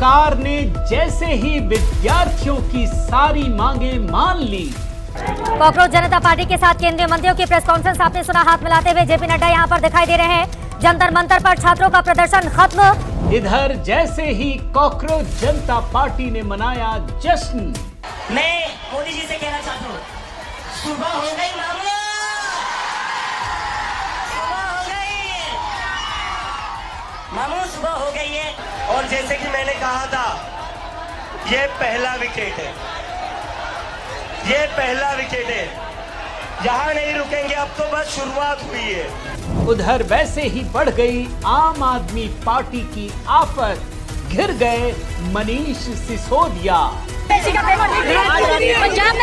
सरकार ने जैसे ही विद्यार्थियों की सारी मांगे मान ली। कॉकरोच जनता पार्टी के साथ केंद्रीय मंत्रियों की प्रेस कॉन्फ्रेंस आपने सुना। हाथ मिलाते हुए जेपी नड्डा यहां पर दिखाई दे रहे हैं। जंतर मंतर पर छात्रों का प्रदर्शन खत्म। इधर जैसे ही कॉकरोच जनता पार्टी ने मनाया जश्न। मैं मोदी जी से कहना चाहता हूँ, सुबह हो गई मामू, सुबह हो गई मामू, सुबह हो गई है। और जैसे कि मैंने कहा था, ये पहला विकेट है, ये पहला विकेट है, यहाँ नहीं रुकेंगे, अब तो बस शुरुआत हुई है। उधर वैसे ही बढ़ गई आम आदमी पार्टी की आफत। घिर गए मनीष सिसोदिया। पंजाब में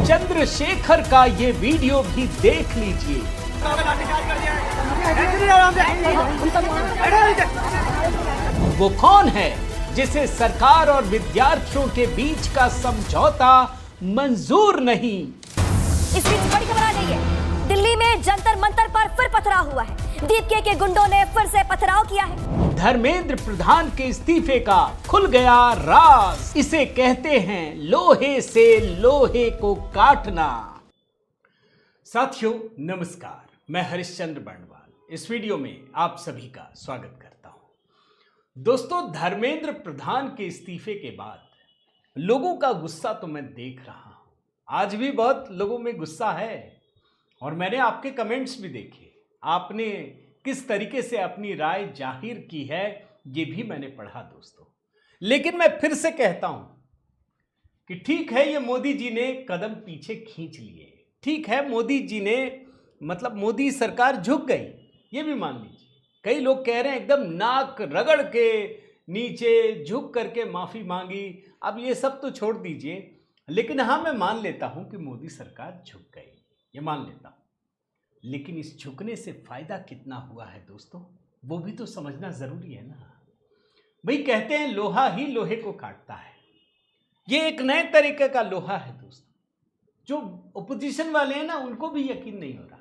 चंद्रशेखर का ये वीडियो भी देख लीजिए। वो कौन है जिसे सरकार और विद्यार्थियों के बीच का समझौता मंजूर नहीं? इस बीच बड़ी खबर आ गई है। दिल्ली में जंतर मंतर पर फिर पथराव हुआ है। दीपके के गुंडों ने फिर से पथराव किया है। धर्मेंद्र प्रधान के इस्तीफे का खुल गया राज। इसे कहते हैं लोहे से लोहे को काटना। साथियों नमस्कार, मैं हरिश्चंद्र बर्णवाल इस वीडियो में आप सभी का स्वागत करता हूं। दोस्तों, धर्मेंद्र प्रधान के इस्तीफे के बाद लोगों का गुस्सा तो मैं देख रहा हूं। आज भी बहुत लोगों में गुस्सा है और मैंने आपके कमेंट्स भी देखे। आपने किस तरीके से अपनी राय जाहिर की है ये भी मैंने पढ़ा दोस्तों। लेकिन मैं फिर से कहता हूं कि ठीक है, ये मोदी जी ने कदम पीछे खींच लिए। ठीक है, मोदी जी ने मोदी सरकार झुक गई, ये भी मान लीजिए। कई लोग कह रहे हैं एकदम नाक रगड़ के नीचे झुक करके माफी मांगी। अब ये सब तो छोड़ दीजिए, लेकिन हाँ, मैं मान लेता हूं कि मोदी सरकार झुक गई, ये मान लेता हूं। लेकिन इस झुकने से फायदा कितना हुआ है दोस्तों, वो भी तो समझना जरूरी है ना। भाई कहते हैं लोहा ही लोहे को काटता है। ये एक नए तरीके का लोहा है दोस्तों। जो ओपोजिशन वाले हैं ना, उनको भी यकीन नहीं हो रहा।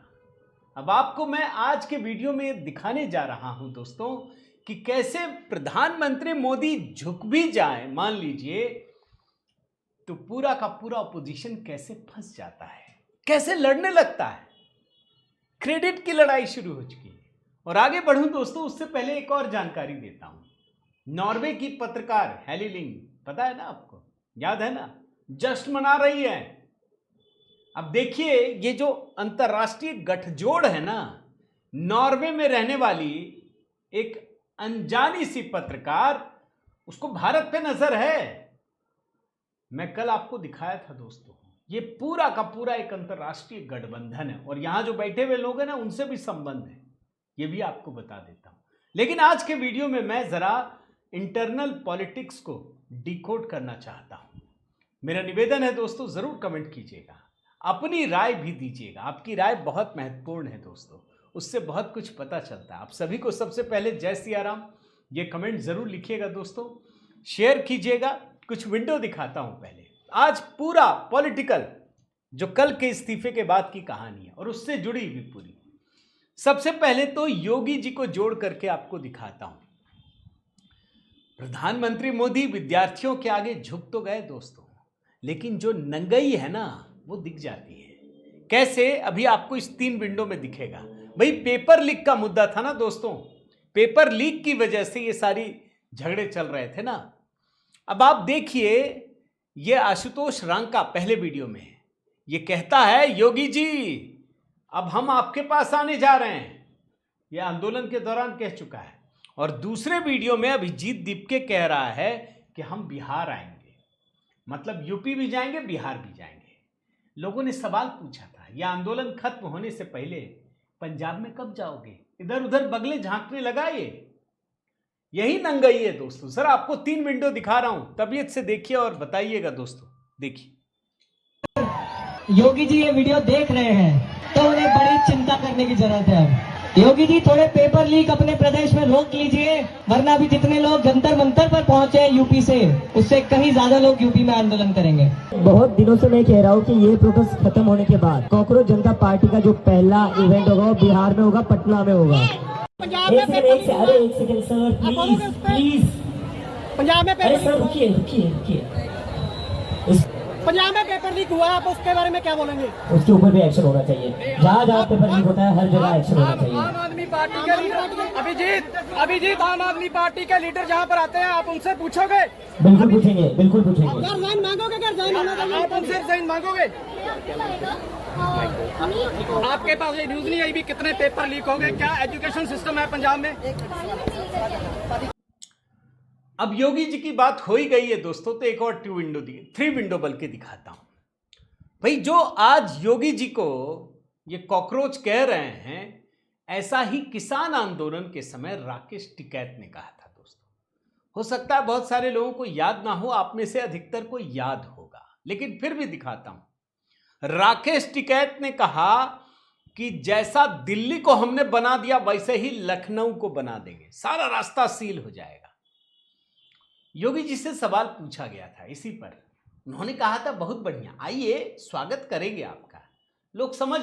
अब आपको मैं आज के वीडियो में दिखाने जा रहा हूं दोस्तों कि कैसे प्रधानमंत्री मोदी झुक भी जाए, मान लीजिए, तो पूरा का पूरा ओपोजिशन कैसे फंस जाता है, कैसे लड़ने लगता है। क्रेडिट की लड़ाई शुरू हो चुकी है। और आगे बढ़ूं दोस्तों, उससे पहले एक और जानकारी देता हूं। नॉर्वे की पत्रकार हेली लिंग, पता है ना आपको, याद है ना, जश्न मना रही है। अब देखिए, ये जो अंतरराष्ट्रीय गठजोड़ है ना, नॉर्वे में रहने वाली एक अनजानी सी पत्रकार, उसको भारत पे नजर है। मैं कल आपको दिखाया था दोस्तों, ये पूरा का पूरा एक अंतरराष्ट्रीय गठबंधन है और यहां जो बैठे हुए लोग हैं ना, उनसे भी संबंध है, ये भी आपको बता देता हूं। लेकिन आज के वीडियो में मैं जरा इंटरनल पॉलिटिक्स को डिकोड करना चाहता हूं। मेरा निवेदन है दोस्तों, जरूर कमेंट कीजिएगा, अपनी राय भी दीजिएगा। आपकी राय बहुत महत्वपूर्ण है दोस्तों, उससे बहुत कुछ पता चलता है। आप सभी को सबसे पहले जय सिया राम, ये कमेंट जरूर लिखिएगा दोस्तों, शेयर कीजिएगा। कुछ विंडो दिखाता हूं पहले। आज पूरा पॉलिटिकल जो कल के इस्तीफे के बाद की कहानी है और उससे जुड़ी हुई पूरी। सबसे पहले तो योगी जी को जोड़ करके आपको दिखाता हूं। प्रधानमंत्री मोदी विद्यार्थियों के आगे झुक तो गए दोस्तों, लेकिन जो नंगई है ना, वो दिख जाती है। कैसे? अभी आपको इस 3 विंडो में दिखेगा। भाई पेपर लीक का मुद्दा था ना दोस्तों, पेपर लीक की वजह से ये सारी झगड़े चल रहे थे ना। अब आप देखिए, ये आशुतोष रांका पहले वीडियो में है। ये कहता है, योगी जी अब हम आपके पास आने जा रहे हैं। ये आंदोलन के दौरान कह चुका है। और दूसरे वीडियो में अभिजीत दीपके कह रहा है कि हम बिहार आएंगे, मतलब यूपी भी जाएंगे, बिहार भी जाएंगे। लोगों ने सवाल पूछा था, यह आंदोलन खत्म होने से पहले पंजाब में कब जाओगे? इधर उधर बगले झांकने लगा ये। यही नंगई है दोस्तों। सर आपको 3 विंडो दिखा रहा हूं, तबीयत से देखिए और बताइएगा दोस्तों। देखिए, योगी जी ये वीडियो देख रहे हैं तो उन्हें बड़ी चिंता करने की जरूरत है। अब योगी जी थोड़े पेपर लीक अपने प्रदेश में रोक लीजिए, वरना अभी जितने लोग जंतर मंतर पर पहुंचे हैं यूपी से, उससे कहीं ज्यादा लोग यूपी में आंदोलन करेंगे। बहुत दिनों से मैं कह रहा हूँ कि ये प्रोटेस्ट खत्म होने के बाद कॉकरोच जनता पार्टी का जो पहला इवेंट होगा वो बिहार में होगा, पटना में होगा। एक second sir, please please. Punjab में अरे सर रुकिए रुकिए रुकिए, पंजाब में पेपर लीक हुआ, आप उसके बारे में क्या बोलेंगे? उसके ऊपर भी एक्शन होना चाहिए। जहाँ जहाँ पेपर लीक होता है हर जगह एक्शन होना चाहिए। आम आदमी पार्टी के लीडर अभिजीत आम आदमी पार्टी के लीडर जहाँ पर आते हैं, आप उनसे पूछोगे? बिल्कुल पूछेंगे, बिल्कुल पूछेंगे। रिजाइन मांगोगे? आप उनसे रिजाइन मांगोगे? आपके पास ये न्यूज नहीं आई भी कितने पेपर लीक हो गए? क्या एजुकेशन सिस्टम है पंजाब में? अब योगी जी की बात हो ही गई है दोस्तों, तो एक और 3 विंडो बल्कि दिखाता हूं। भाई जो आज योगी जी को ये कॉकरोच कह रहे हैं, ऐसा ही किसान आंदोलन के समय राकेश टिकैत ने कहा था दोस्तों। हो सकता है बहुत सारे लोगों को याद ना हो, आप में से अधिकतर को याद होगा, लेकिन फिर भी दिखाता हूं। राकेश टिकैत ने कहा कि जैसा दिल्ली को हमने बना दिया वैसे ही लखनऊ को बना देंगे, सारा रास्ता सील हो जाएगा। योगी जी से सवाल पूछा गया था इसी पर, उन्होंने कहा था बहुत बढ़िया, आइए स्वागत करेंगे आपका। लोग समझ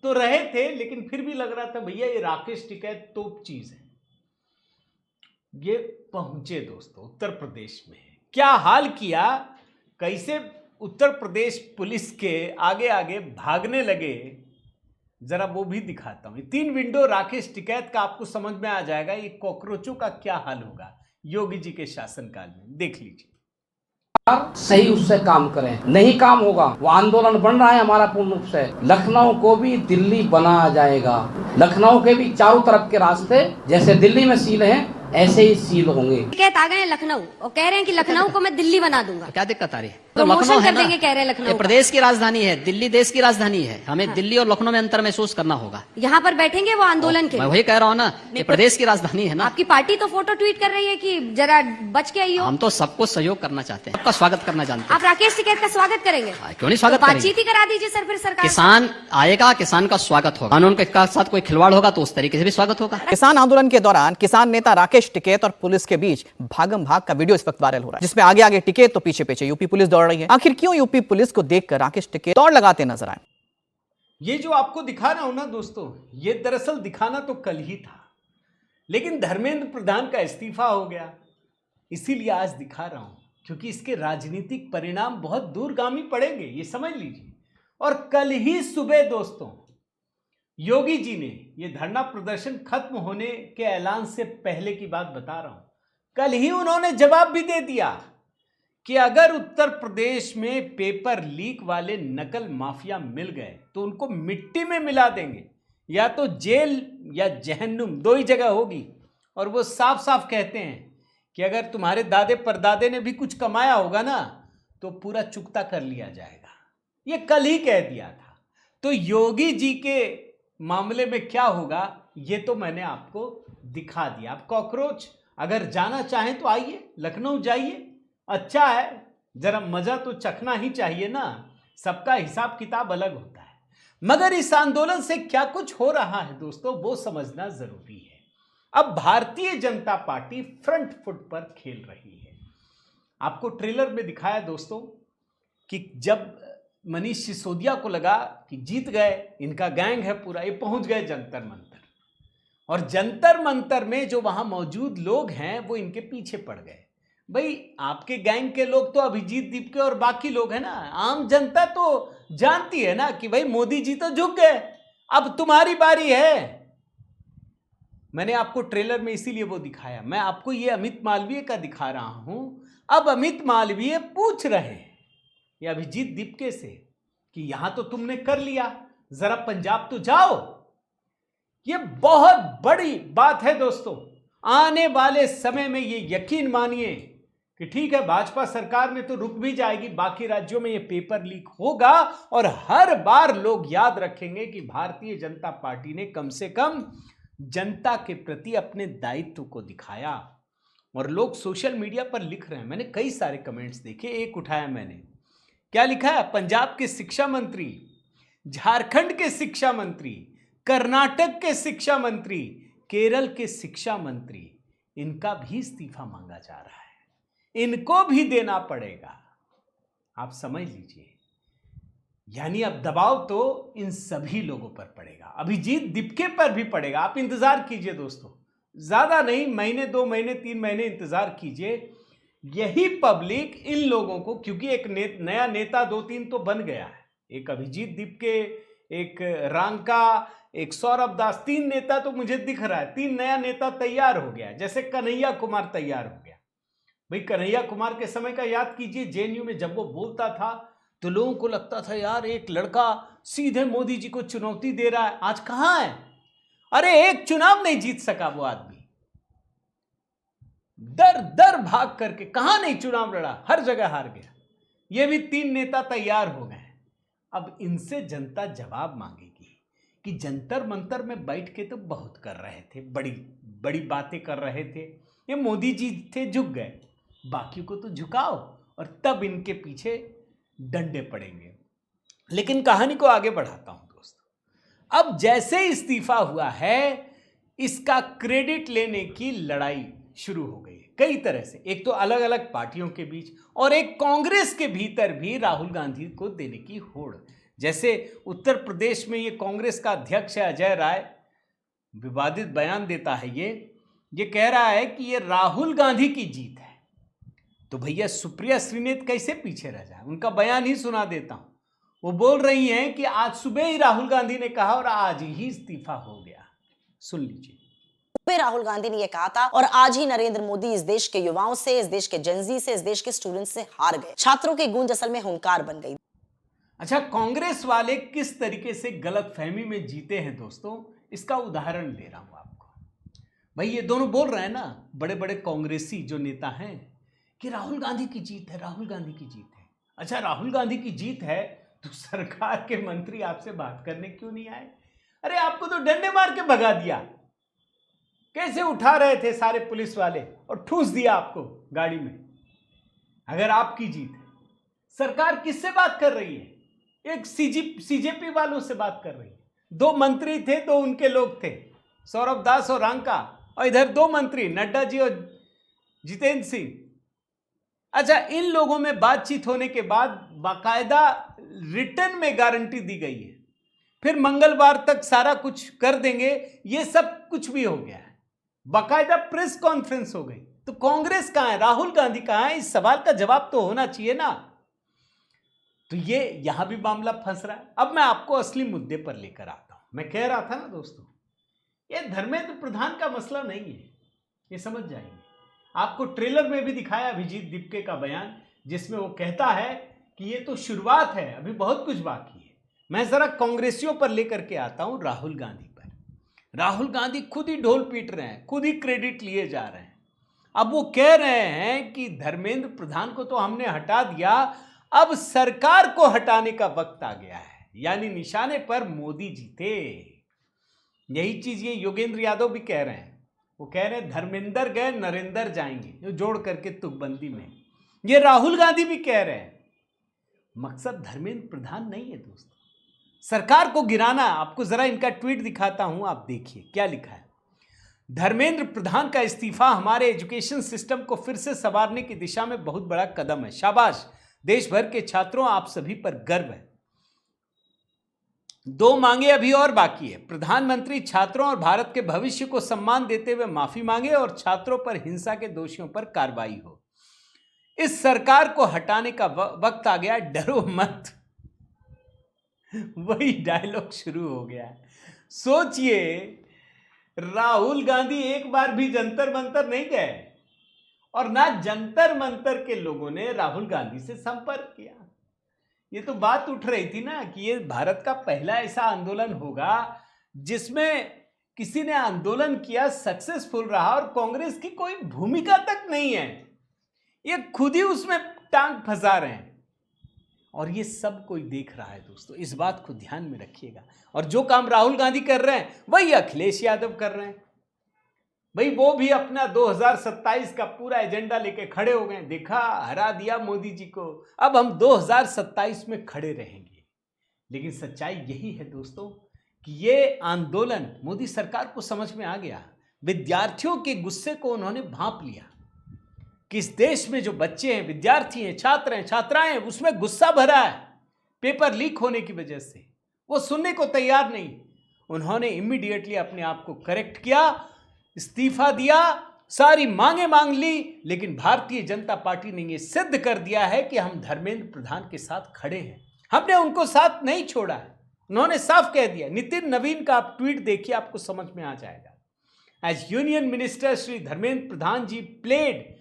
तो रहे थे, लेकिन फिर भी लग रहा था भैया ये राकेश टिकैत तोप चीज है। ये पहुंचे दोस्तों उत्तर प्रदेश में, क्या हाल किया, कैसे उत्तर प्रदेश पुलिस के आगे आगे भागने लगे, जरा वो भी दिखाता हूं। 3 विंडो राकेश टिकैत का आपको समझ में आ जाएगा ये कॉकरोचों का क्या हाल होगा योगी जी के शासनकाल में, देख लीजिए। सही उससे काम करें, नहीं काम होगा। वो आंदोलन बन रहा है हमारा पूर्ण रूप से। लखनऊ को भी दिल्ली बनाया जाएगा। लखनऊ के भी चारों तरफ के रास्ते जैसे दिल्ली में सील हैं, ऐसे ही सील होंगे। टिकैत आ गए हैं लखनऊ और कह रहे हैं कि लखनऊ को मैं दिल्ली बना दूंगा। क्या दिक्कत आ रही है? प्रमोशन कर देंगे कह रहे हैं लखनऊ ये का। प्रदेश की राजधानी है, दिल्ली देश की राजधानी है। हमें दिल्ली और लखनऊ में अंतर महसूस करना होगा। यहाँ पर बैठेंगे वो आंदोलन के मैं लिए। वही कह रहा हूँ ना, ये प्रदेश की राजधानी है ना। आपकी पार्टी तो फोटो ट्वीट कर रही है कि जरा बच के आइयो। हम तो सबको सहयोग करना चाहते हैं, सबका स्वागत करना जानते आप राकेश टिकैत का स्वागत करेंगे? हैं। क्यों नहीं स्वागत तो करेंगे? बातचीत ही करा दीजिए सर फिर सरकार से। किसान आएगा, किसान का स्वागत होगा। कानून के साथ कोई खिलवाड़ होगा तो उस तरीके से भी स्वागत होगा। किसान आंदोलन के दौरान किसान नेता राकेश टिकैत और पुलिस के बीच भागम भाग का वीडियो इस वक्त वायरल हो रहा है, जिसमें आगे आगे टिकैत तो पीछे पीछे यूपी पुलिस दौड़ रही है। आखिर क्यों यूपी पुलिस को देखकर राकेश टिकैत दौड़ लगाते नजर आए? ये जो आपको दिखा रहा हूं ना दोस्तों, ये दरअसल दिखाना तो कल ही था, लेकिन धर्मेंद्र प्रधान का इस्तीफा हो गया, इसीलिए आज दिखा रहा हूं, क्योंकि इसके राजनीतिक परिणाम बहुत दूरगामी पड़ेंगे, ये समझ लीजिए। और कल ही सुबह दोस्तों योगी जी ने, ये धरना प्रदर्शन खत्म होने के ऐलान से पहले की बात बता रहा हूं, कल ही उन्होंने जवाब भी दे दिया कि अगर उत्तर प्रदेश में पेपर लीक वाले नकल माफिया मिल गए तो उनको मिट्टी में मिला देंगे, या तो जेल या जहन्नुम, 2 ही जगह होगी। और वो साफ साफ कहते हैं कि अगर तुम्हारे दादे परदादे ने भी कुछ कमाया होगा ना तो पूरा चुकता कर लिया जाएगा। ये कल ही कह दिया था। तो योगी जी के मामले में क्या होगा ये तो मैंने आपको दिखा दिया। आप कॉकरोच अगर जाना चाहें तो आइए, लखनऊ जाइए, अच्छा है, जरा मजा तो चखना ही चाहिए ना, सबका हिसाब किताब अलग होता है। मगर इस आंदोलन से क्या कुछ हो रहा है दोस्तों, वो समझना जरूरी है। अब Bharatiya Janata party front foot पर खेल रही है। आपको ट्रेलर में दिखाया दोस्तों कि जब मनीष सिसोदिया को लगा कि जीत गए, इनका गैंग है पूरा, ये पहुंच गए जंतर मंतर, और जंतर मंतर में जो वहां मौजूद लोग हैं वो इनके पीछे पड़ गए। भाई आपके गैंग के लोग तो अभिजीत दीपके और बाकी लोग हैं ना, आम जनता तो जानती है ना कि भाई मोदी जी तो झुक गए, अब तुम्हारी बारी है। मैंने आपको ट्रेलर में इसीलिए वो दिखाया। मैं आपको ये अमित मालवीय का दिखा रहा हूं। अब अमित मालवीय पूछ रहे हैं ये अभिजीत दीपके से कि यहां तो तुमने कर लिया, जरा पंजाब तो जाओ। ये बहुत बड़ी बात है दोस्तों। आने वाले समय में ये यकीन मानिए कि ठीक है, भाजपा सरकार में तो रुक भी जाएगी, बाकी राज्यों में ये पेपर लीक होगा और हर बार लोग याद रखेंगे कि भारतीय जनता पार्टी ने कम से कम जनता के प्रति अपने दायित्व को दिखाया। और लोग सोशल मीडिया पर लिख रहे हैं, मैंने कई सारे कमेंट्स देखे, एक उठाया मैंने, क्या लिखा है, पंजाब के शिक्षा मंत्री, झारखंड के शिक्षा मंत्री, कर्नाटक के शिक्षा मंत्री, केरल के शिक्षा मंत्री, इनका भी इस्तीफा मांगा जा रहा है, इनको भी देना पड़ेगा। आप समझ लीजिए यानी अब दबाव तो इन सभी लोगों पर पड़ेगा, अभिजीत दीपके पर भी पड़ेगा। आप इंतजार कीजिए दोस्तों, ज्यादा नहीं, महीने 2 महीने 3 महीने इंतजार कीजिए। यही पब्लिक इन लोगों को, क्योंकि एक नया नेता 2-3 तो बन गया है, एक अभिजीत दीपके, एक रांका, एक सौरभ दास, 3 नेता तो मुझे दिख रहा है, 3 नया नेता तैयार हो गया। जैसे कन्हैया कुमार तैयार हो गया। भाई कन्हैया कुमार के समय का याद कीजिए, जेएनयू में जब वो बोलता था तो लोगों को लगता था यार एक लड़का सीधे मोदी जी को चुनौती दे रहा है। आज कहां है? अरे एक चुनाव नहीं जीत सका वो आदमी, दर दर भाग करके कहां नहीं चुनाव लड़ा, हर जगह हार गया। ये भी 3 नेता तैयार हो गए। अब इनसे जनता जवाब मांगेगी कि जंतर मंतर में बैठ के तो बहुत कर रहे थे, बड़ी बड़ी बातें कर रहे थे, ये मोदी जी थे झुक गए, बाकी को तो झुकाओ और तब इनके पीछे डंडे पड़ेंगे। लेकिन कहानी को आगे बढ़ाता हूं दोस्तों। अब जैसे इस्तीफा हुआ है, इसका क्रेडिट लेने की लड़ाई शुरू हो गई कई तरह से। एक तो अलग अलग पार्टियों के बीच और एक कांग्रेस के भीतर भी राहुल गांधी को देने की होड़। जैसे उत्तर प्रदेश में ये कांग्रेस का अध्यक्ष है अजय राय, विवादित बयान देता है, ये कह रहा है कि ये राहुल गांधी की जीत है। तो भैया सुप्रिया श्रीनेत कैसे पीछे रह जाए? उनका बयान ही सुना देता हूं। वो बोल रही हैं कि आज सुबह ही राहुल गांधी ने कहा और आज ही इस्तीफा हो गया। सुन लीजिए। सुबह राहुल गांधी ने यह कहा था और आज ही नरेंद्र मोदी इस देश के युवाओं से, इस देश के जेनजी से, इस देश के स्टूडेंट्स से हार गए। छात्रों की गूंज असल में हुंकार बन गई। अच्छा, कांग्रेस वाले किस तरीके से गलतफहमी में जीते हैं दोस्तों, इसका उदाहरण दे रहा हूं आपको। भाई ये दोनों बोल रहे हैं ना, बड़े बड़े कांग्रेसी जो नेता हैं, कि राहुल गांधी की जीत है, राहुल गांधी की जीत है। अच्छा, राहुल गांधी की जीत है तो सरकार के मंत्री आपसे बात करने क्यों नहीं आए? अरे आपको तो डंडे मार के भगा दिया। कैसे उठा रहे थे सारे पुलिस वाले और ठूस दिया आपको गाड़ी में। अगर आपकी जीत है, सरकार किससे बात कर रही है? एक सीजेपी वालों से बात कर रही है। 2 मंत्री थे, 2 उनके लोग थे, सौरभ दास और रांका, और इधर 2 मंत्री नड्डा जी और जितेंद्र सिंह। अच्छा, इन लोगों में बातचीत होने के बाद बाकायदा रिटर्न में गारंटी दी गई है, फिर मंगलवार तक सारा कुछ कर देंगे, ये सब कुछ भी हो गया है, बाकायदा प्रेस कॉन्फ्रेंस हो गई। तो कांग्रेस कहां है, राहुल गांधी कहां है? इस सवाल का जवाब तो होना चाहिए ना। तो ये यहां भी मामला फंस रहा है। अब मैं आपको असली मुद्दे पर लेकर आता हूं। मैं कह रहा था ना दोस्तों, ये धर्मेंद्र प्रधान का मसला नहीं है, ये समझ जाएंगे। आपको ट्रेलर में भी दिखाया अभिजीत दीपके का बयान, जिसमें वो कहता है कि ये तो शुरुआत है, अभी बहुत कुछ बाकी है। मैं जरा कांग्रेसियों पर लेकर के आता हूं, राहुल गांधी पर। राहुल गांधी खुद ही ढोल पीट रहे हैं, खुद ही क्रेडिट लिए जा रहे हैं। अब वो कह रहे हैं कि धर्मेंद्र प्रधान को तो हमने हटा दिया, अब सरकार को हटाने का वक्त आ गया है, यानी निशाने पर मोदी जी थे। यही चीज ये योगेंद्र यादव भी कह रहे हैं। वो कह रहे हैं धर्मेंद्र गए नरेंद्र जाएंगे, जो जोड़ करके तुकबंदी में। ये राहुल गांधी भी कह रहे हैं। मकसद धर्मेंद्र प्रधान नहीं है दोस्तों, सरकार को गिराना। आपको जरा इनका ट्वीट दिखाता हूं, आप देखिए क्या लिखा है। धर्मेंद्र प्रधान का इस्तीफा हमारे एजुकेशन सिस्टम को फिर से संवारने की दिशा में बहुत बड़ा कदम है। शाबाश, देश भर के छात्रों, आप सभी पर गर्व है। 2 मांगे अभी और बाकी है। प्रधानमंत्री छात्रों और भारत के भविष्य को सम्मान देते हुए माफी मांगे और छात्रों पर हिंसा के दोषियों पर कार्रवाई हो। इस सरकार को हटाने का वक्त आ गया, डरो मत। वही डायलॉग शुरू हो गया। सोचिए, राहुल गांधी एक बार भी जंतर मंतर नहीं गए और ना जंतर मंतर के लोगों ने राहुल गांधी से संपर्क किया। ये तो बात उठ रही थी ना कि ये भारत का पहला ऐसा आंदोलन होगा जिसमें किसी ने आंदोलन किया, सक्सेसफुल रहा और कांग्रेस की कोई भूमिका तक नहीं है। ये खुद ही उसमें टांग फंसा रहे हैं और ये सब कोई देख रहा है दोस्तों। इस बात को ध्यान में रखिएगा। और जो काम राहुल गांधी कर रहे हैं वही अखिलेश यादव कर रहे हैं। भाई वो भी अपना 2027 का पूरा एजेंडा लेके खड़े हो गए। देखा, हरा दिया मोदी जी को, अब हम 2027 में खड़े रहेंगे। लेकिन सच्चाई यही है दोस्तों कि ये आंदोलन मोदी सरकार को समझ में आ गया। विद्यार्थियों के गुस्से को उन्होंने भांप लिया कि इस देश में जो बच्चे हैं, विद्यार्थी हैं, छात्र हैं, छात्राएं हैं, उसमें गुस्सा भरा है। पेपर लीक होने की वजह से। वो सुनने को तैयार नहीं। उन्होंने इमीडिएटली अपने आप को करेक्ट किया, इस्तीफा दिया, सारी मांगे मांग ली, लेकिन भारतीय जनता पार्टी ने यह सिद्ध कर दिया है कि हम धर्मेंद्र प्रधान के साथ खड़े हैं। हमने उनको साथ नहीं छोड़ा है। उन्होंने साफ कह दिया। नितिन नवीन का आप ट्वीट देखिए, आपको समझ में आ जाएगा। As union minister Shri Dharmendra Pradhan ji played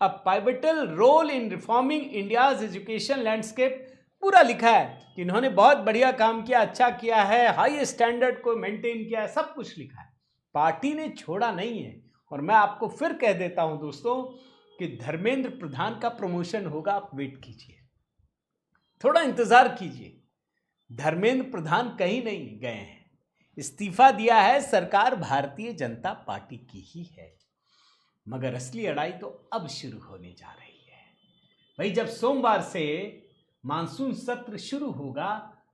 a pivotal role in reforming India's education landscape. पूरा लिखा है कि इन्होंने बहुत बढ़िया काम किया, अच्छा किया है, हाई स्टैंडर्ड को मेंटेन किया है, सब कुछ लिखा है। पार्टी ने छोड़ा नहीं है। और मैं आपको फिर कह देता हूं दोस्तों कि धर्मेंद्र प्रधान का प्रमोशन होगा, आप वेट कीजिए, थोड़ा इंतजार कीजिए। धर्मेंद्र प्रधान कहीं नहीं गए हैं, इस्तीफा दिया है, सरकार भारतीय जनता पार्टी की ही है। मगर असली लड़ाई तो अब शुरू होने जा रही है भाई। जब सोमवार से मानसून सत्र शुरू होगा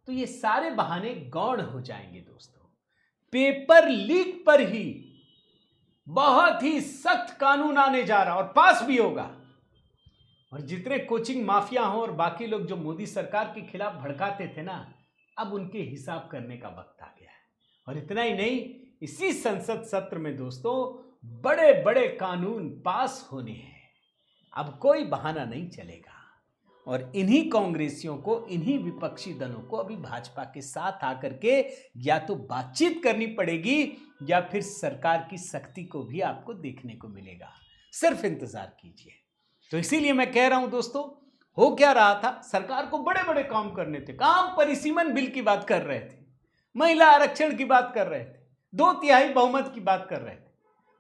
तो ये सारे बहाने गौण हो जाएंगे दोस्तों। पेपर लीक पर ही बहुत ही सख्त कानून आने जा रहा और पास भी होगा। और जितने कोचिंग माफिया हों और बाकी लोग जो मोदी सरकार के खिलाफ भड़काते थे ना, अब उनके हिसाब करने का वक्त आ गया है। और इतना ही नहीं, इसी संसद सत्र में दोस्तों बड़े बड़े कानून पास होने हैं। अब कोई बहाना नहीं चलेगा। और इन्हीं कांग्रेसियों को, इन्हीं विपक्षी दलों को अभी भाजपा के साथ आकर के या तो बातचीत करनी पड़ेगी या फिर सरकार की सख्ती को भी आपको देखने को मिलेगा। सिर्फ इंतजार कीजिए। तो इसीलिए मैं कह रहा हूं दोस्तों, हो क्या रहा था, सरकार को बड़े बड़े काम करने थे। काम परिसीमन बिल की बात कर रहे थे, महिला आरक्षण की बात कर रहे थे, 2/3 बहुमत की बात कर रहे थे,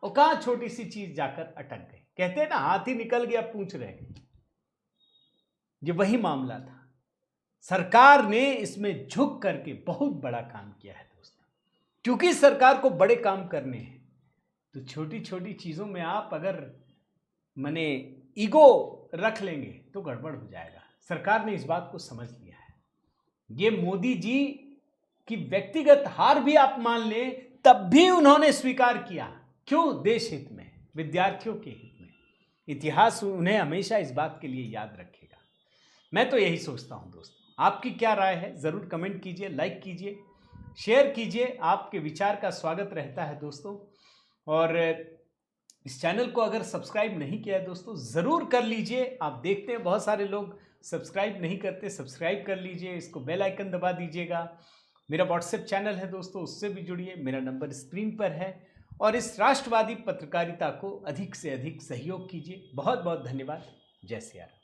और कहां छोटी सी चीज जाकर अटक गए। कहते हैं ना, हाथी निकल गया पूंछ रह गई। ये वही मामला था। सरकार ने इसमें झुक करके बहुत बड़ा काम किया है दोस्तों। क्योंकि सरकार को बड़े काम करने हैं तो छोटी छोटी चीजों में आप अगर माने ईगो रख लेंगे तो गड़बड़ हो जाएगा। सरकार ने इस बात को समझ लिया है। ये मोदी जी की व्यक्तिगत हार भी आप मान लें, तब भी उन्होंने स्वीकार किया। क्यों? देश हित में, विद्यार्थियों के हित में। इतिहास उन्हें हमेशा इस बात के लिए याद रखेगा। मैं तो यही सोचता हूं दोस्तों। आपकी क्या राय है जरूर कमेंट कीजिए, लाइक कीजिए, शेयर कीजिए। आपके विचार का स्वागत रहता है दोस्तों। और इस चैनल को अगर सब्सक्राइब नहीं किया है दोस्तों जरूर कर लीजिए। आप देखते हैं बहुत सारे लोग सब्सक्राइब नहीं करते, सब्सक्राइब कर लीजिए, इसको बेल आइकन दबा दीजिएगा। मेरा व्हाट्सएप चैनल है दोस्तों, उससे भी जुड़िए, मेरा नंबर स्क्रीन पर है। और इस राष्ट्रवादी पत्रकारिता को अधिक से अधिक सहयोग कीजिए। बहुत बहुत धन्यवाद। जय सिया राम।